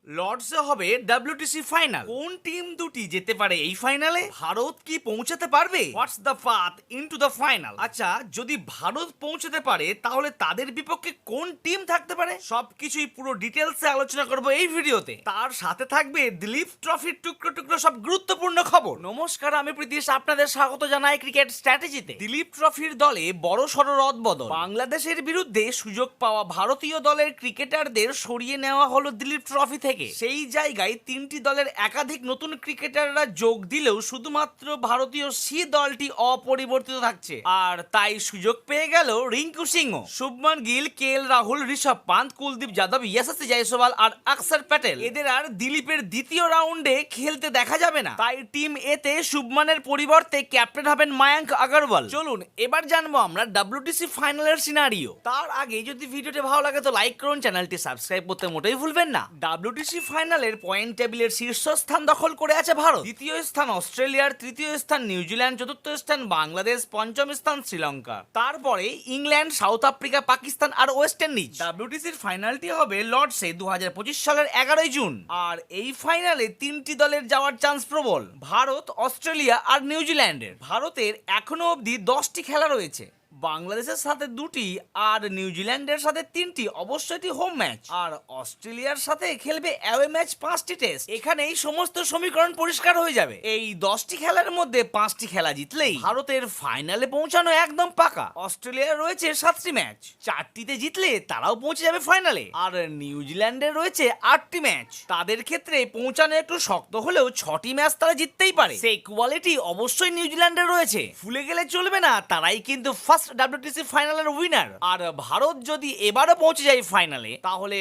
লর্ডসে হবে WTC final. কোন team দুটি যেতে পারে এই ফাইনালে? ভারত কি পৌঁছাতে পারবে? What's the path into the final? আচ্ছা, যদি ভারত পৌঁছাতে পারে তাহলে তাদের বিপক্ষে কোন টিম থাকতে পারে? সবকিছুই পুরো ডিটেলসে আলোচনা করব এই ভিডিওতে। তার সাথে থাকবে দিলীপ ট্রফির টুকরো টুকরো সব গুরুত্বপূর্ণ খবর। নমস্কার, আমি প্রীতিশ, আপনাদের স্বাগত জানাই ক্রিকেট স্ট্র্যাটেজিতে। দিলীপ ট্রফির দলে বড় সড় রদবদল। বাংলাদেশের বিরুদ্ধে সুযোগ পাওয়া ভারতীয় দলের ক্রিকেটারদের সরিয়ে নেওয়া হলো দিলীপ ট্রফি থেকে। সেই জায়গায় তিনটি দলের একাধিক নতুন ক্রিকেটাররা যোগ দিলেও শুধুমাত্র ভারতীয় সি দলটি অপরিবর্তিত থাকছে। আর তাই সুযোগ পেয়ে গেল রিঙ্কু সিংহ, শুভমান গিল, KL রাহুল, ঋষভ পান্ত, কুলদীপ যাদব, ইয়াশাসি জয়সওয়াল আর অক্ষর প্যাটেল। এদের আর দিলীপের দ্বিতীয় রাউন্ডে খেলতে দেখা যাবে না। তাই টিম এতে শুভমানের পরিবর্তে ক্যাপ্টেন হবেন মায়াঙ্ক আগরওয়াল। চলুন এবার জানবো আমরা WTC ফাইনালের সিনারিও। তার আগে যদি ভিডিওটি ভালো লাগে তো লাইক করুন, চ্যানেলটি সাবস্ক্রাইব করতে মোটেই ভুলবেন না। WTC ফাইনালের পয়েন্ট টেবিলের শীর্ষস্থান দখল করে আছে ভারত, দ্বিতীয় স্থান অস্ট্রেলিয়ার, তৃতীয় স্থান নিউজিল্যান্ড, চতুর্থ স্থান বাংলাদেশ, পঞ্চম স্থান শ্রীলঙ্কা, তারপরে ইংল্যান্ড, সাউথ আফ্রিকা, পাকিস্তান আর ওয়েস্ট ইন্ডিজ। WTCর ফাইনালটি হবে লর্ডসে 2025 সালের 11 জুন। আর এই ফাইনালে তিনটি দলের যাওয়ার চান্স প্রবল, ভারত, অস্ট্রেলিয়া আর নিউজিল্যান্ডের। ভারতের এখনো অবধি 10টি খেলা রয়েছে, বাংলাদেশের সাথে 2টি আর নিউজিল্যান্ডের সাথে 3টি, অবশ্যই হোম ম্যাচ। আর অস্ট্রেলিয়ার সাথে খেলবে অ্যাওয়ে ম্যাচ 5টি টেস্ট। এখানেই সমস্ত সমীকরণ পরিষ্কার হয়ে যাবে। এই 10টি খেলার মধ্যে 5টি খেলা জিতলেই ভারতের ফাইনালে পৌঁছানো একদম পাকা। অস্ট্রেলিয়ার রয়েছে 7টি ম্যাচ, 4টিতে জিতলে তারাও পৌঁছে যাবে ফাইনালে। আর নিউজিল্যান্ডের রয়েছে 8টি ম্যাচ, তাদের ক্ষেত্রে পৌঁছানো একটু শক্ত হলেও 6টি ম্যাচ তারা জিততেই পারে। সেই কোয়ালিটি অবশ্যই নিউজিল্যান্ডের রয়েছে, ভুলে গেলে চলবে না, তারাই কিন্তু ফার্স্ট WTC ফাইনালের উইনার। আর ভারত যদি এবারও পৌঁছে যায় ফাইনালে তাহলে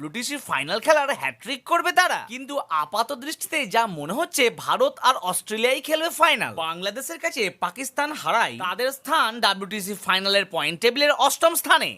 WTC ফাইনাল খেলার হ্যাট্রিক করবে তারা। কিন্তু আপাত দৃষ্টিতে যা মনে হচ্ছে ভারত আর অস্ট্রেলিয়াই খেলবে ফাইনাল। বাংলাদেশের কাছে পাকিস্তান হারায় তাদের স্থান WTC ফাইনালের পয়েন্ট টেবিলের 8ম স্থানে।